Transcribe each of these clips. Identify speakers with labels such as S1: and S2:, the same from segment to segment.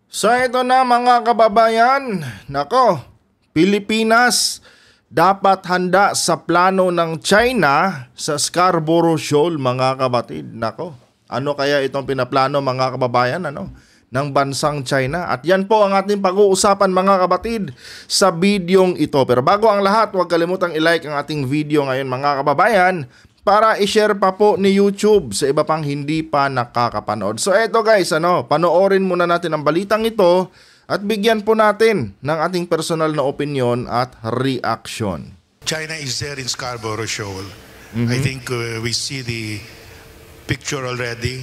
S1: So ito na mga kababayan, nako, Pilipinas dapat handa sa plano ng China sa Scarborough Shoal mga kabatid. Nako, ano kaya itong pinaplano mga kababayan ng bansang China? At yan po ang ating pag-uusapan mga kabatid sa videong ito. Pero bago ang lahat, huwag kalimutang i-like ang ating video ngayon mga kababayan para i-share pa po ni YouTube sa iba pang hindi pa nakakapanood. So eto guys, panoorin muna natin ang balitang ito at bigyan po natin ng ating personal na opinion at reaction.
S2: China is there in Scarborough Shoal. I think we see the picture already.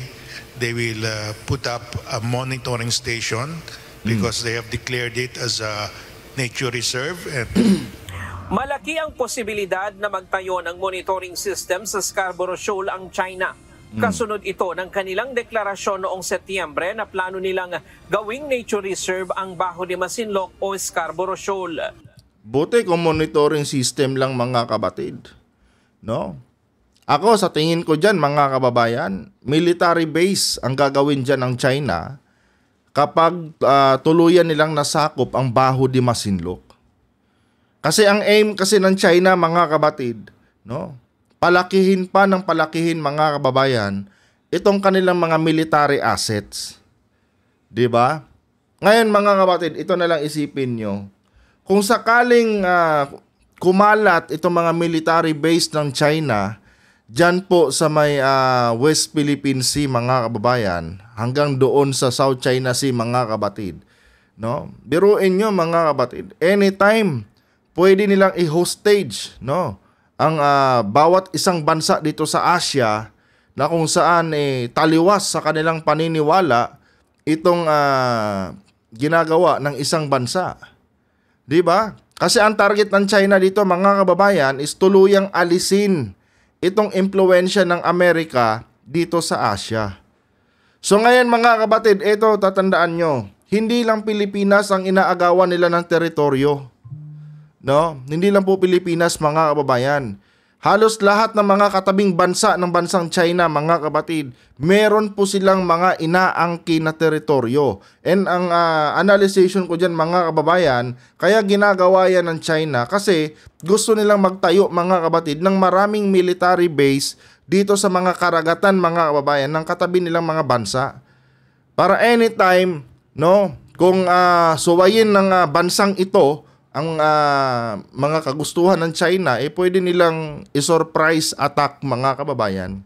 S2: They will put up a monitoring station because they have declared it as a nature reserve. And
S3: malaki ang posibilidad na magtayo ng monitoring system sa Scarborough Shoal ang China. Kasunod ito ng kanilang deklarasyon noong Setyembre na plano nilang gawing nature reserve ang Bajo de Masinloc o Scarborough Shoal.
S1: Buti kung monitoring system lang mga kabatid. No? Ako sa tingin ko dyan mga kababayan, military base ang gagawin dyan ng China kapag tuluyan nilang nasakop ang Bajo de Masinloc. Kasi ang aim kasi ng China mga kabatid, palakihin pa ng palakihin mga kababayan itong kanilang mga military assets. 'Di ba? Ngayon mga kabatid, ito na lang isipin nyo. Kung sakaling kumalat itong mga military base ng China diyan po sa may West Philippine Sea mga kababayan hanggang doon sa South China Sea mga kabatid, biruin nyo mga kabatid, anytime pwede nilang i-hostage ang bawat isang bansa dito sa Asia na kung saan taliwas sa kanilang paniniwala itong ginagawa ng isang bansa. 'Di ba? Kasi ang target ng China dito mga kababayan is tuluyang alisin itong impluwensya ng Amerika dito sa Asia. So ngayon mga kabatid, ito tatandaan nyo, hindi lang Pilipinas ang inaagawan nila ng teritoryo. Hindi lang po Pilipinas mga kababayan. Halos lahat ng mga katabing bansa ng bansang China mga kapatid, meron po silang mga inaangkin na teritoryo. And ang analyzation ko dyan mga kababayan, kaya ginagawa yan ng China kasi gusto nilang magtayo mga kapatid ng maraming military base dito sa mga karagatan mga kababayan ng katabi nilang mga bansa. Para anytime, kung suwayin ng bansang ito ang mga kagustuhan ng China, pwede nilang i-surprise attack mga kababayan.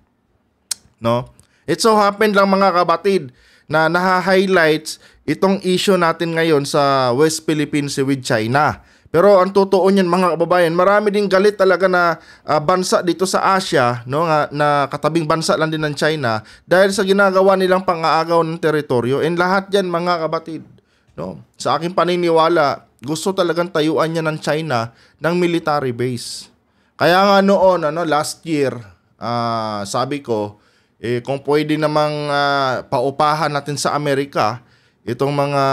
S1: It so happened lang mga kabatid na naha-highlights itong issue natin ngayon sa West Philippine Sea with China. Pero ang totoo niyan mga kababayan, marami ding galit talaga na bansa dito sa Asia, na katabing bansa lang din ng China dahil sa ginagawa nilang pang-aagaw ng teritoryo. And lahat yan mga kabatid, sa aking paniniwala, gusto talagang tayuan niya ng China ng military base. Kaya nga noon, last year, sabi ko, kung pwede namang paupahan natin sa Amerika, itong mga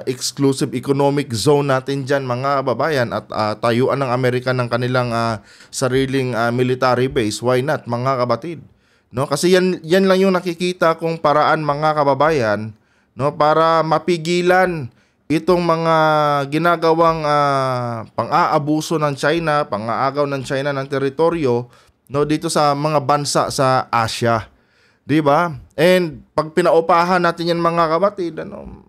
S1: exclusive economic zone natin dyan mga kababayan at tayuan ng Amerika ng kanilang sariling military base, why not mga kabatid? Kasi yan lang yung nakikita kong paraan mga kababayan, para mapigilan itong mga ginagawang pang-aabuso ng China, pang-aagaw ng China ng teritoryo dito sa mga bansa sa Asia. 'Di ba? And pag pinaupahan natin yan mga kabatid,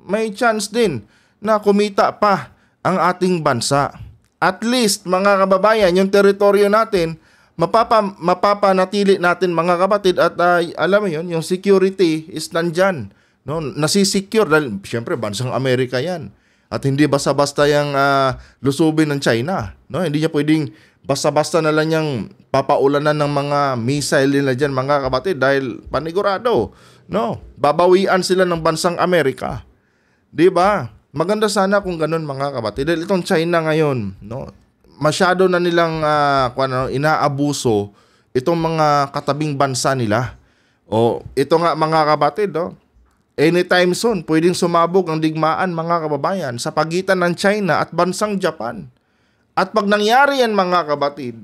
S1: may chance din na kumita pa ang ating bansa. At least mga kababayan, yung teritoryo natin mapapanatili natin mga kabatid at alam mo yun, yung security is nandyan. Nasisecure dahil siyempre bansang Amerika yan. At hindi basta-basta yung lusubin ng China. Hindi niya pwedeng basta-basta na lang yung papaulanan ng mga missile nila dyan mga kapatid dahil panigurado. Babawian sila ng bansang Amerika. Diba? Maganda sana kung ganun mga kapatid. Dahil itong China ngayon, masyado na nilang inaabuso itong mga katabing bansa nila. Ito nga mga kapatid, anytime soon, pwedeng sumabog ang digmaan mga kababayan sa pagitan ng China at bansang Japan. At pag nangyari yan mga kabatid,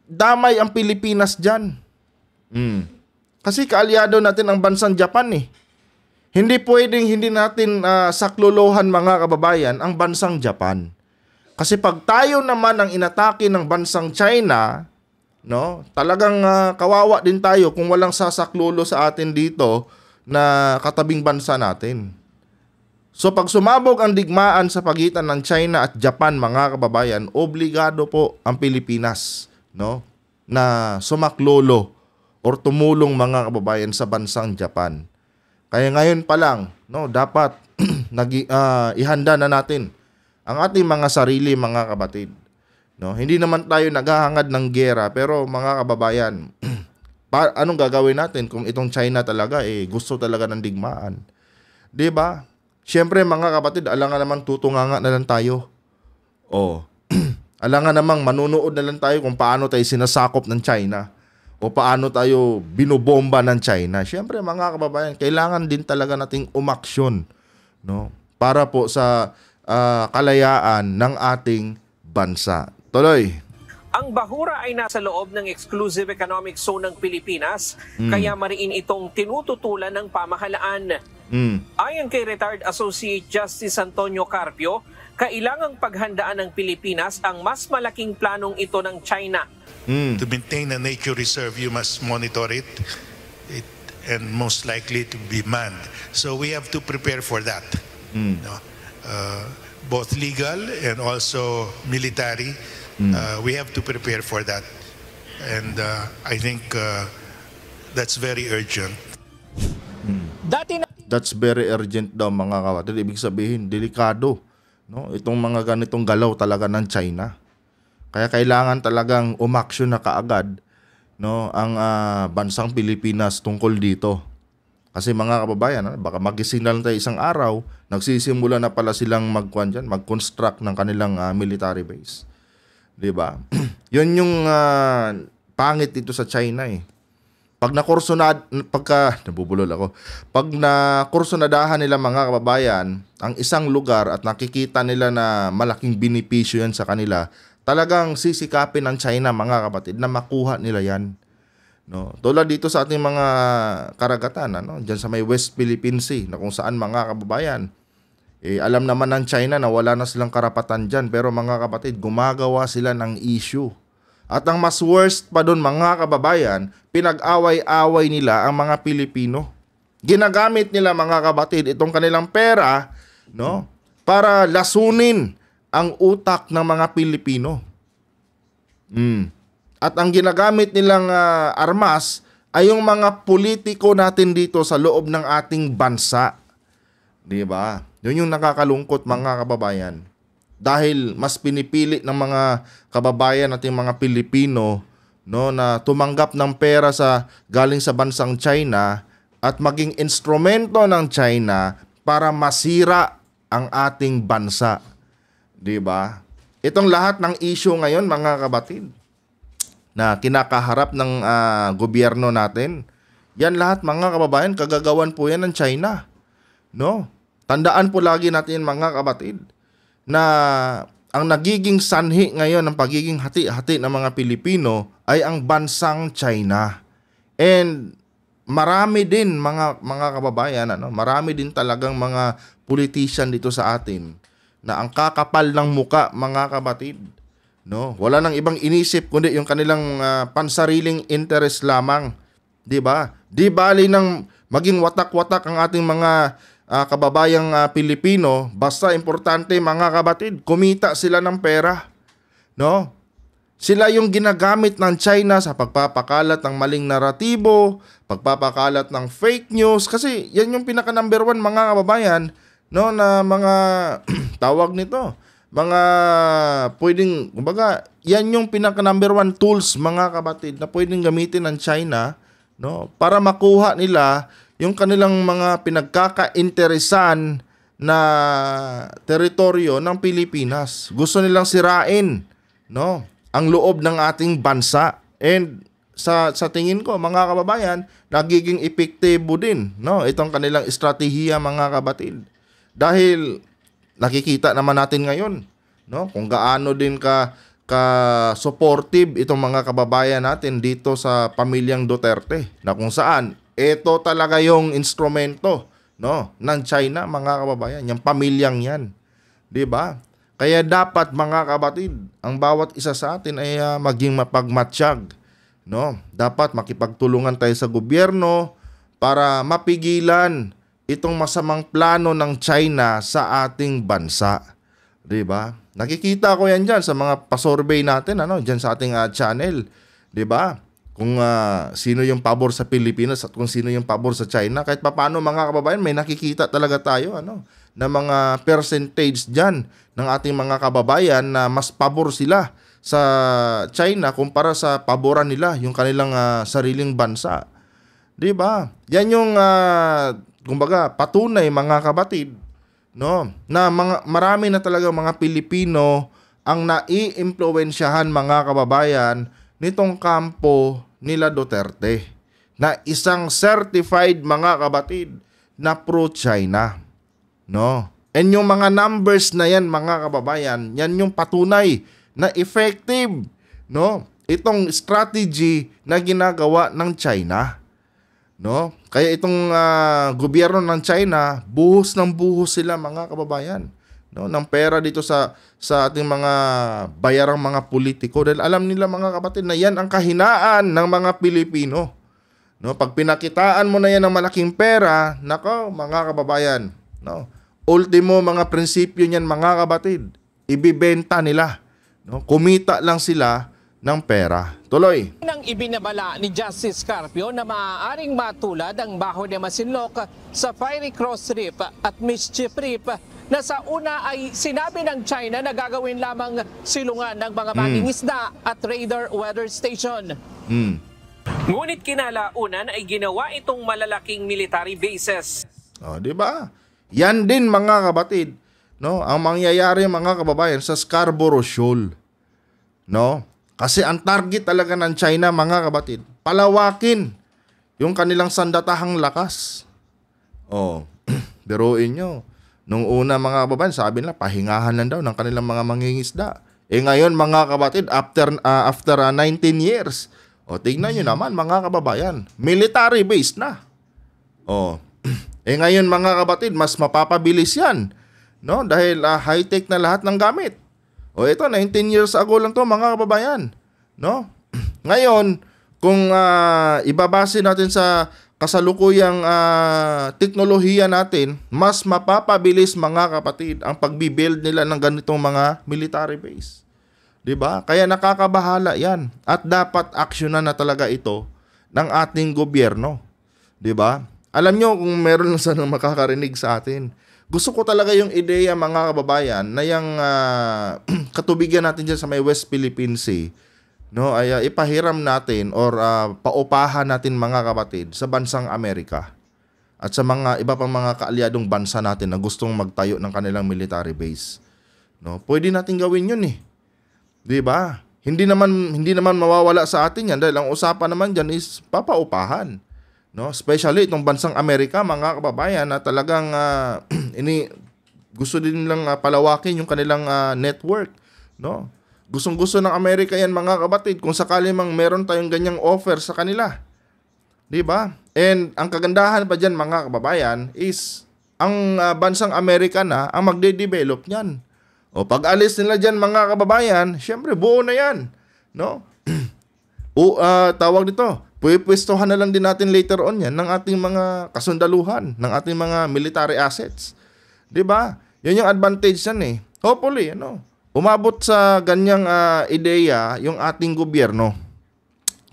S1: damay ang Pilipinas dyan. Kasi kaalyado natin ang bansang Japan Hindi pwedeng hindi natin saklolohan mga kababayan ang bansang Japan. Kasi pag tayo naman ang inatake ng bansang China, no, talagang kawawa din tayo kung walang sasaklolo sa atin dito na katabing bansa natin. So pag sumabog ang digmaan sa pagitan ng China at Japan mga kababayan, obligado po ang Pilipinas, no, na sumaklolo or tumulong mga kababayan sa bansang Japan. Kaya ngayon pa lang, no, dapat ihanda na natin ang ating mga sarili mga kapatid. No, hindi naman tayo naghahangad ng giyera, pero mga kababayan, anong gagawin natin kung itong China talaga gusto talaga ng digmaan? 'Di ba? Siyempre mga kapatid, alangan namang tutunganga na lang tayo. Alangan namang manunood na lang tayo kung paano tayo sinasakop ng China o paano tayo binobomba ng China. Siyempre mga kababayan, kailangan din talaga nating umaksyon, no, para po sa kalayaan ng ating bansa. Tuloy.
S3: Ang Bahura ay nasa loob ng Exclusive Economic Zone ng Pilipinas, kaya mariin itong tinututulan ng pamahalaan. Ayon kay Retired Associate Justice Antonio Carpio, kailangang paghandaan ng Pilipinas ang mas malaking planong ito ng China.
S2: To maintain a nature reserve, you must monitor it and most likely to be manned. So we have to prepare for that. No? Both legal and also military, we have to prepare for that. And I think that's very urgent.
S1: That's very urgent daw mga kapatid. Ibig sabihin, delikado, no, itong mga ganitong galaw talaga ng China. Kaya kailangan talagang umaksyon na kaagad, no, ang bansang Pilipinas tungkol dito. Kasi mga kababayan, baka magising na lang tayo isang araw, nagsisimula na pala silang mag-construct ng kanilang military base. 'Di ba? 'Yun yung pangit dito sa China eh. Pag nakursunadahan nila mga kababayan ang isang lugar at nakikita nila na malaking benepisyo yan sa kanila, talagang sisikapin ng China mga kapatid na makuha nila yan. No, tulad dito sa ating mga karagatan, diyan sa may West Philippine Sea, na kung saan mga kababayan, alam naman ng China na wala na silang karapatan diyan, pero mga kapatid, gumagawa sila ng issue. At ang mas worst pa doon mga kababayan, pinag-away-away nila ang mga Pilipino. Ginagamit nila mga kapatid itong kanilang pera, no, para lasunin ang utak ng mga Pilipino. At ang ginagamit nilang armas ay yung mga politiko natin dito sa loob ng ating bansa. 'Di ba? Yun yung nakakalungkot mga kababayan. Dahil mas pinipili ng mga kababayan nating mga Pilipino, no, na tumanggap ng pera galing sa bansang China at maging instrumento ng China para masira ang ating bansa. 'Di ba? Itong lahat ng issue ngayon mga kapatid na kinakaharap ng gobyerno natin, yan lahat mga kababayan, kagagawan po yan ng China. No? Tandaan po lagi natin mga kapatid na ang nagiging sanhi ngayon ng pagiging hati-hati ng mga Pilipino ay ang bansang China. And marami din mga kababayan, marami din talagang mga politician dito sa atin na ang kakapal ng muka mga kapatid. No, wala nang ibang inisip kundi yung kanilang pansariling interest lamang, 'di ba? Di bali nang maging watak-watak ang ating mga kababayang Pilipino, basta importante mga kapatid, kumita sila ng pera, no? Sila yung ginagamit ng China sa pagpapakalat ng maling naratibo, pagpapakalat ng fake news, kasi yan yung pinaka number one mga kababayan, no, na mga tawag nito, mga pwedeng, kumbaga, yan yung pinaka number one tools mga kapatid na pwedeng gamitin ng China, no, para makuha nila yung kanilang mga pinagkakainteresan na teritoryo ng Pilipinas. Gusto nilang sirain, no, ang loob ng ating bansa. And sa tingin ko mga kababayan, nagiging epektibo din, no, itong kanilang estratehiya mga kapatid. Dahil nakikita naman natin ngayon, no, kung gaano din ka supportive itong mga kababayan natin dito sa pamilyang Duterte, na kung saan ito talaga yung instrumento, no, ng China, mga kababayan, yung pamilyang yan. 'Di ba? Kaya dapat, mga kapatid, ang bawat isa sa atin ay maging mapagmatsyag, no? Dapat makipagtulungan tayo sa gobyerno para mapigilan itong masamang plano ng China sa ating bansa. 'Di ba? Nakikita ko yan diyan sa mga pa-survey natin, diyan sa ating channel, 'di ba? Kung sino yung pabor sa Pilipinas at kung sino yung pabor sa China, kahit papaano, mga kababayan, may nakikita talaga tayo na mga percentage diyan ng ating mga kababayan na mas pabor sila sa China kumpara sa paboran nila yung kanilang sariling bansa. 'Di ba? Yan yung kumbaga patunay, mga kapatid, no, na marami na talaga mga Pilipino ang naiimpluwensyahan, mga kababayan, nitong kampo nila Duterte, na isang certified, mga kapatid, na pro-China, no? And yung mga numbers na yan, mga kababayan, yan yung patunay na effective, no, itong strategy na ginagawa ng China, no? Kaya itong gobyerno ng China, buhos ng buhos sila, mga kababayan, no, ng pera dito sa ating mga bayarang mga politiko, dahil alam nila, mga kapatid, na yan ang kahinaan ng mga Pilipino, no? Pag pinakitaan mo na yan ng malaking pera, nako, mga kababayan, no, ultimo, mga prinsipyo niyan, mga kapatid, ibibenta nila, no? Kumita lang sila ng pera. Tuloy.
S3: Nang ibinabala ni Justice Carpio na maaaring matulad ang Baho de Masinloc sa Fiery Cross Reef at Mischief Reef, na sa una ay sinabi ng China na gagawin lamang silungan ng mga mangingisda at radar weather station. Ngunit kinalaunan ay ginawa itong malalaking military bases.
S1: Di ba? Yan din, mga kapatid, no, ang mangyayari, mga kababayan, sa Scarborough Shoal, no? Kasi ang target talaga ng China, mga kapatid, palawakin yung kanilang sandatahang lakas. Biruin nyo. Nung una, mga kababayan, sabi nila, pahingahan lang daw ng kanilang mga mangingisda. Ngayon, mga kapatid, after 19 years, tignan nyo naman, mga kababayan, military base na. Ngayon, mga kapatid, mas mapapabilis yan, no? Dahil high-tech na lahat ng gamit. Ito, 19 years ago lang to, mga kababayan, no? Ngayon, kung ibabase natin sa kasalukuyang teknolohiya natin, mas mapapabilis, mga kapatid, ang pagbibuild nila ng ganitong mga military base. 'Di ba? Kaya nakakabahala 'yan at dapat aksyonan na talaga ito ng ating gobyerno. 'Di ba? Alam nyo, kung meron lang sanang makakarinig sa atin, gusto ko talaga yung ideya, mga kababayan, na yung katubigan natin dyan sa may West Philippine Sea, no, ay ipahiram natin or paupahan natin, mga kapatid, sa bansang Amerika at sa mga iba pang mga kaalyadong bansa natin na gustong magtayo ng kanilang military base. No, pwede natin gawin yun, 'di ba? Hindi naman mawawala sa atin yan, dahil ang usapan naman dyan is papaupahan. No, especially itong bansang Amerika, mga kababayan, na talagang gusto din nilang palawakin yung kanilang network, no? Gustong-gusto ng Amerika yan, mga kapatid, kung sakali mang meron tayong ganyang offer sa kanila. 'Di ba? And ang kagandahan pa diyan, mga kababayan, is ang bansang Amerika na ang magde-develop niyan. Pag alis nila diyan, mga kababayan, syempre buo na yan, no? Tawag dito, pupwestuhan na lang din natin later on yan ng ating mga kasundaluhan, ng ating mga military assets. 'Di ba? Yan yung advantage yan, Hopefully, umabot sa ganyang ideya yung ating gobyerno.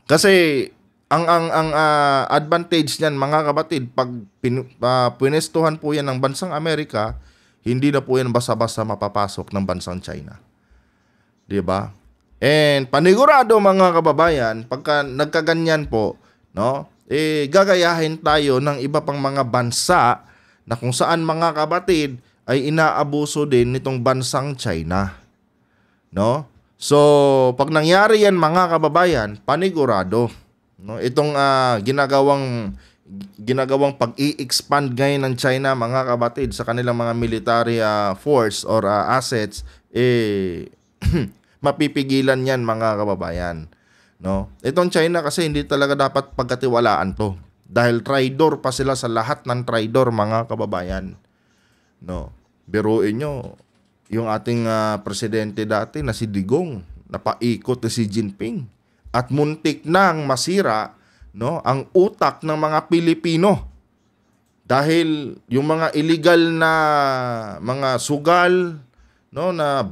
S1: Kasi ang advantage niyan, mga kapatid, pag pwestuhan po yan ng bansang Amerika, hindi na po yan basta-basta mapapasok ng bansang China. 'Di ba? And panigurado, mga kababayan, pagka nagkaganyan po, no, gagayahin tayo ng iba pang mga bansa na kung saan, mga kapatid, ay inaabuso din nitong bansang China, no? So, pag nangyari yan, mga kababayan, panigurado, no, itong ginagawang pag-i-expand ngayon ng China, mga kapatid, sa kanilang mga military force or assets, mapipigilan yan, mga kababayan, no? Itong China kasi hindi talaga dapat pagkatiwalaan to, Dahil traidor pa sila sa lahat ng traidor, mga kababayan. No. Biruin nyo, yung ating presidente dati na si Digong, napaikot na si Jinping. At muntik nang masira, no, ang utak ng mga Pilipino. Dahil yung mga illegal na mga sugal, no, na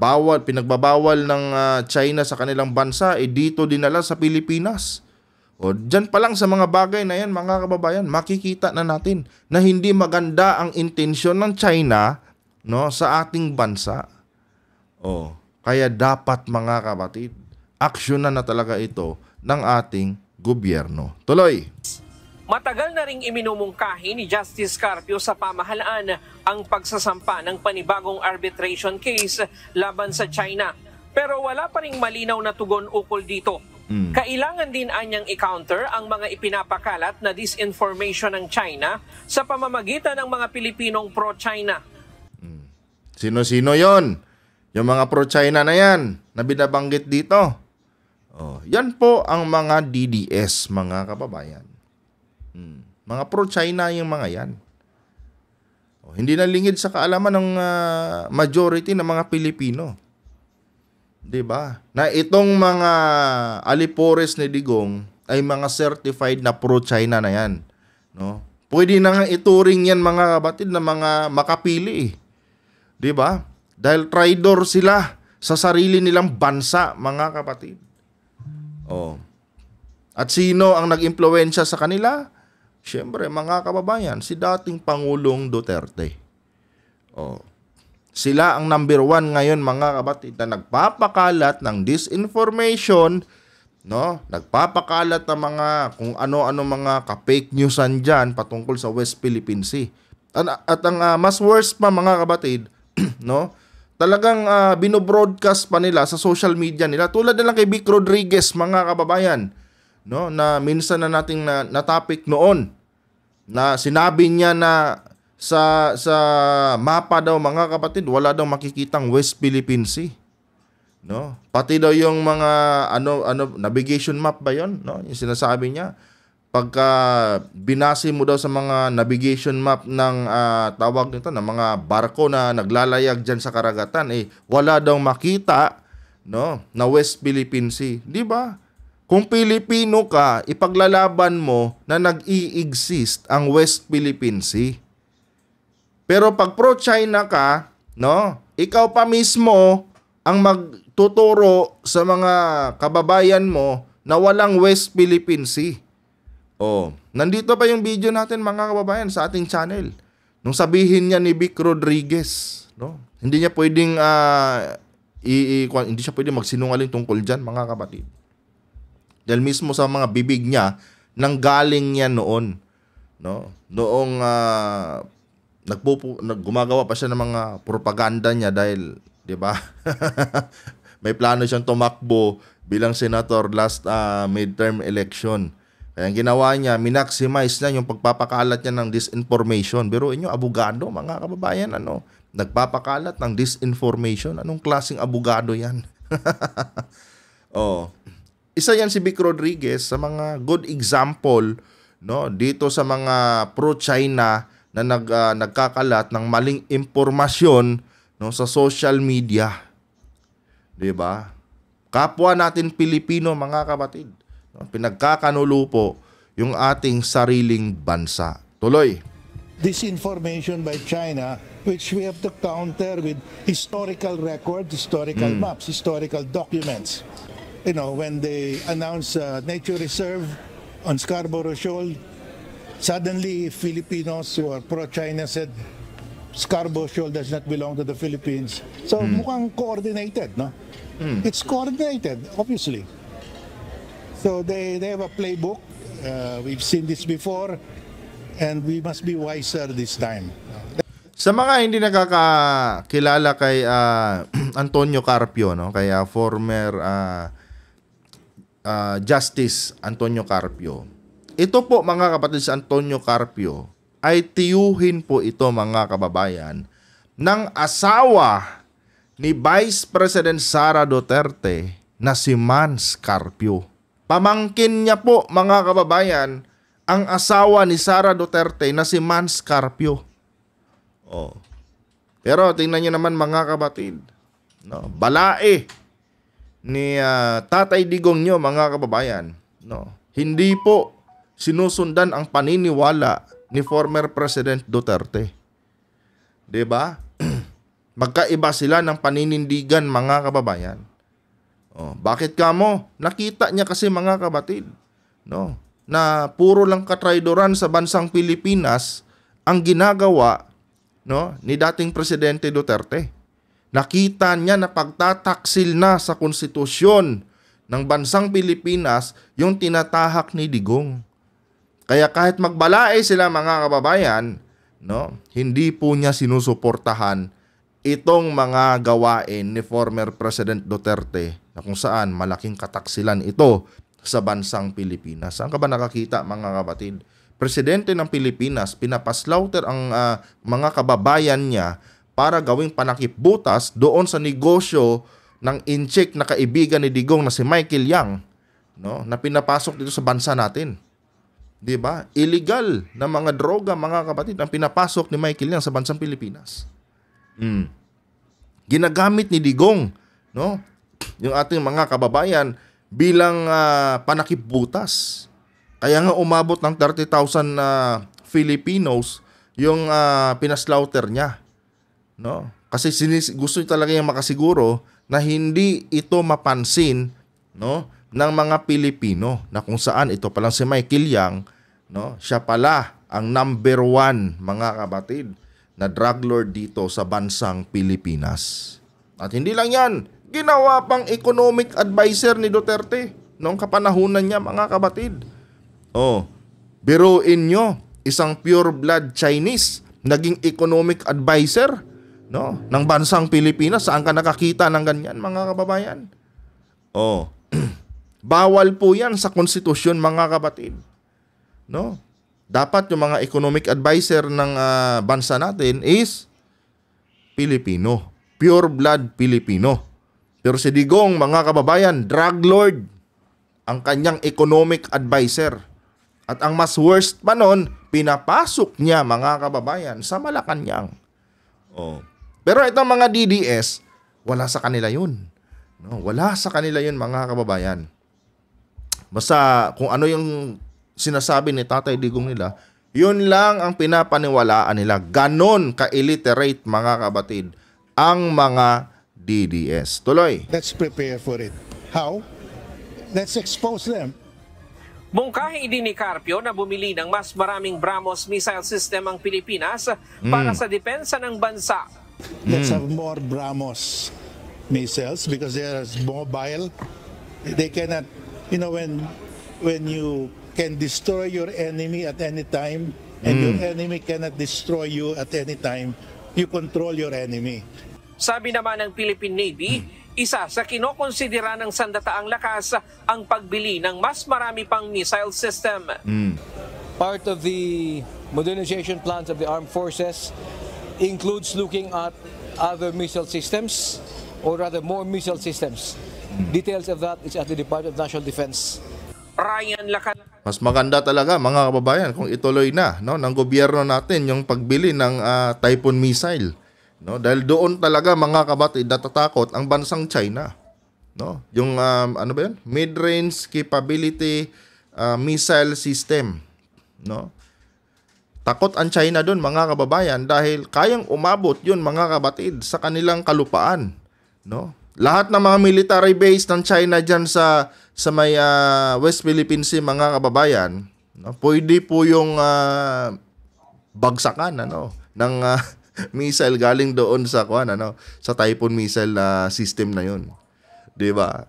S1: pinagbabawal ng China sa kanilang bansa, dito dinala sa Pilipinas. O diyan pa lang sa mga bagay na yan, mga kababayan, makikita na natin na hindi maganda ang intensyon ng China, no, sa ating bansa. O kaya dapat, mga kapatid, aksyonan na talaga ito ng ating gobyerno. Tuloy.
S3: Matagal na ring iminumungkahi ni Justice Carpio sa pamahalaan ang pagsasampa ng panibagong arbitration case laban sa China. Pero wala pa ring malinaw na tugon ukol dito. Kailangan din anyang i-counter ang mga ipinapakalat na disinformation ng China sa pamamagitan ng mga Pilipinong pro-China.
S1: Sino-sino yon? Yung mga pro-China na yan na binabanggit dito. Yan po ang mga DDS, mga kababayan. Mga pro-China yung mga yan. Hindi na lingid sa kaalaman ng majority ng mga Pilipino. 'Di ba? Na itong mga alipores ni Digong ay mga certified na pro-China na yan. No? Pwede na nga ituring yan, mga kapatid, na mga makapili. 'Di ba? Dahil traidor sila sa sarili nilang bansa, mga kapatid. At sino ang nag-impluwensya sa kanila? Siyempre, mga kababayan, si dating Pangulong Duterte. Sila ang number 1 ngayon, mga kapatid, na nagpapakalat ng disinformation, no? Nagpapakalat ng mga kung ano-ano mga ka-fake newsan dyan patungkol sa West Philippine Sea. At ang mas worst pa, mga kapatid, no? Talagang binobroadcast pa nila sa social media nila. Tulad na lang kay Vic Rodriguez, mga kababayan, no, na minsan na nating na topic noon, na sinabi niya na sa mapa daw, mga kapatid, wala daw makikitang West Philippine Sea, no? Pati daw yung mga navigation map ba 'yon, no? Yung sinasabi niya, pagka binase mo daw sa mga navigation map ng tawag nito ng mga barko na naglalayag diyan sa karagatan, wala daw makita, no, na West Philippine Sea, 'di ba? Kung Pilipino ka, ipaglalaban mo na nag-i-exist ang West Philippine Sea. Pero pag pro-China ka, no, ikaw pa mismo ang magtuturo sa mga kababayan mo na walang West Philippine Sea. Nandito pa yung video natin, mga kababayan, sa ating channel. Nung sabihin niya ni Vic Rodriguez, no, hindi niya pwedeng hindi siya pwedeng magsinungaling tungkol diyan, mga kapatid. Dahil mismo sa mga bibig niya, nanggaling niya noon, no? Noong gumagawa pa siya ng mga propaganda niya dahil, 'di ba? May plano siyang tumakbo bilang senator last midterm election. Kaya ang ginawa niya, minaximize niya yung pagpapakalat niya ng disinformation. Pero inyo, abogado, mga kababayan, nagpapakalat ng disinformation. Anong klaseng abogado yan? Isa yan si Vic Rodriguez sa mga good example, no, dito sa mga pro-China na nagkakalat ng maling impormasyon, no, sa social media. 'Di ba? Kapwa natin Pilipino, mga kapatid, no, pinagkakanulupo yung ating sariling bansa. Tuloy.
S4: Disinformation by China, which we have to counter with historical records, historical maps, historical documents. You know, when they announced nature reserve on Scarborough Shoal, suddenly Filipinos who are pro-China said Scarborough Shoal does not belong to the Philippines. So mukhang coordinated, no? It's coordinated, obviously. So they have a playbook. We've seen this before, and we must be wiser this time.
S1: Sa mga hindi nakakakilala kay Antonio Carpio, no, kay former Justice Antonio Carpio. Ito po, mga kapatid, si Antonio Carpio ay tiyuhin po ito, mga kababayan, ng asawa ni Vice President Sara Duterte na si Mans Carpio. Pamangkin niya po, mga kababayan, ang asawa ni Sara Duterte na si Mans Carpio. Oh. Pero tingnan niyo naman mga kapatid, no? Balae ni Tatay Digong nyo mga kababayan, no? Hindi po sinusundan ang paniniwala ni former President Duterte. 'Di ba? Magkaiba sila ng paninindigan mga kababayan. Oh, bakit kamo? Nakita niya kasi mga kapatid, no, na puro lang katraidoran sa bansang Pilipinas ang ginagawa, no, ni dating Presidente Duterte. Nakita niya na pagtataksil na sa konstitusyon ng bansang Pilipinas yung tinatahak ni Digong. Kaya kahit magbalae sila mga kababayan, no, hindi po niya sinusuportahan itong mga gawain ni former President Duterte na kung saan malaking kataksilan ito sa bansang Pilipinas. Saan ka ba nakakita mga kapatid? Presidente ng Pilipinas, pinapaslaughter ang mga kababayan niya para gawing panakipbutas doon sa negosyo ng incheck na kaibigan ni Digong na si Michael Yang, no, na pinapasok dito sa bansa natin. 'Di ba? Illegal na mga droga mga kapatid ang pinapasok ni Michael Yang sa bansang Pilipinas. Ginagamit ni Digong, no, yung ating mga kababayan bilang panakipbutas. Kaya nga umabot ng 30,000 Filipinos yung pinaslaughter niya. No? Kasi gusto niya talaga yung makasiguro na hindi ito mapansin, no, ng mga Pilipino na kung saan ito palang si Michael Yang, no, siya pala ang number 1 mga kapatid na drug lord dito sa bansang Pilipinas. At hindi lang yan, ginawa pang economic advisor ni Duterte noong kapanahunan niya mga kapatid. Oh, biruin nyo, isang pure blood Chinese naging economic advisor, no, ng bansang Pilipinas. Saan ka nakakita ng ganyan mga kababayan? Oh, bawal po yan sa konstitusyon mga kapatid, no? Dapat yung mga economic advisor ng bansa natin is Pilipino, pure blood Pilipino. Pero si Digong mga kababayan, drug lord ang kanyang economic advisor. At ang mas worst pa nun, pinapasok niya mga kababayan sa Malacanang. Oh. Pero itong mga DDS, wala sa kanila yun. No, wala sa kanila yun mga kababayan. Basta kung ano yung sinasabi ni Tatay Digong nila, yun lang ang pinapaniwalaan nila. Ganon ka-illiterate mga kabatid ang mga DDS. Tuloy.
S4: Let's prepare for it. How? Let's expose them.
S3: Mungkahi din ni Carpio na bumili ng mas maraming BrahMos missile system ang Pilipinas para sa depensa ng bansa.
S4: Let's have more BrahMos missiles because they are mobile. They cannot, you know, when you can destroy your enemy at any time and your enemy cannot destroy you at any time, you control your enemy.
S3: Sabi naman ng Philippine Navy, isa sa kinokonsidera ng sandataang lakas ang pagbili ng mas marami pang missile system.
S5: Part of the modernization plans of the armed forces includes looking at other missile systems, or rather more missile systems. Details of that is at the Department of National Defense.
S3: Ryan Lacan.
S1: Mas maganda talaga mga kababayan kung ituloy na, no, ng gobyerno natin yung pagbili ng Typhoon missile, no, dahil doon talaga mga kabatid natatakot ang bansang China, no, yung ano ba yun, mid-range capability missile system, no. Takot ang China doon mga kababayan dahil kayang umabot yun mga kabatid sa kanilang kalupaan, no. Lahat ng mga military base ng China diyan sa may West Philippine Sea mga kababayan, no, pwede po yung bagsakan ng missile galing doon sa sa Typhoon missile system na yun. 'Di ba?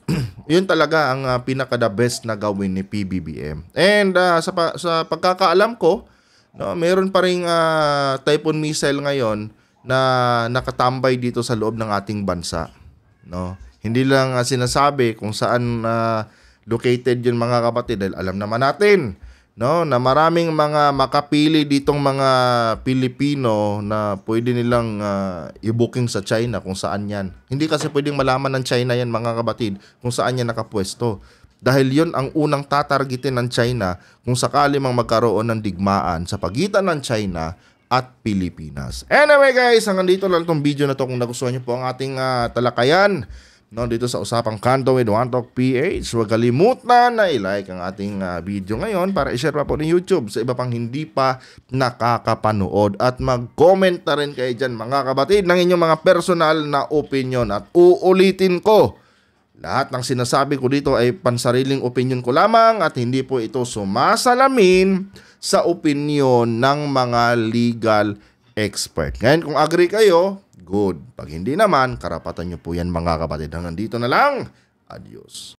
S1: Yun talaga ang pinaka-the best na gawin ni PBBM. And sa pagkakaalam ko, no, meron pa ring Typhoon missile ngayon na nakatambay dito sa loob ng ating bansa, no. Hindi lang sinasabi kung saan located yun mga kapatid dahil alam naman natin, no, na maraming mga makapili ditong mga Pilipino na pwede nilang i-booking sa China kung saan yan. Hindi kasi pwedeng malaman ng China yan mga kapatid kung saan yan nakapwesto. dahil yon ang unang tatargetin ng China kung sakali mang magkaroon ng digmaan sa pagitan ng China at Pilipinas. Anyway guys, hanggang dito lang itong video na to. Kung nagustuhan nyo po ang ating talakayan dito sa Usapang Kanto with One Talk PH, huwag kalimutan na i-like ang ating video ngayon para i-share pa po ng YouTube sa iba pang hindi pa nakakapanood, at mag-comment na rin kayo dyan mga kabatid ng inyong mga personal na opinion. At uulitin ko, lahat ng sinasabi ko dito ay pansariling opinion ko lamang at hindi po ito sumasalamin sa opinion ng mga legal expert. Ngayon, kung agree kayo, good. Pag hindi naman, karapatan nyo po yan mga kapatid. Hanggang dito na lang. Adios.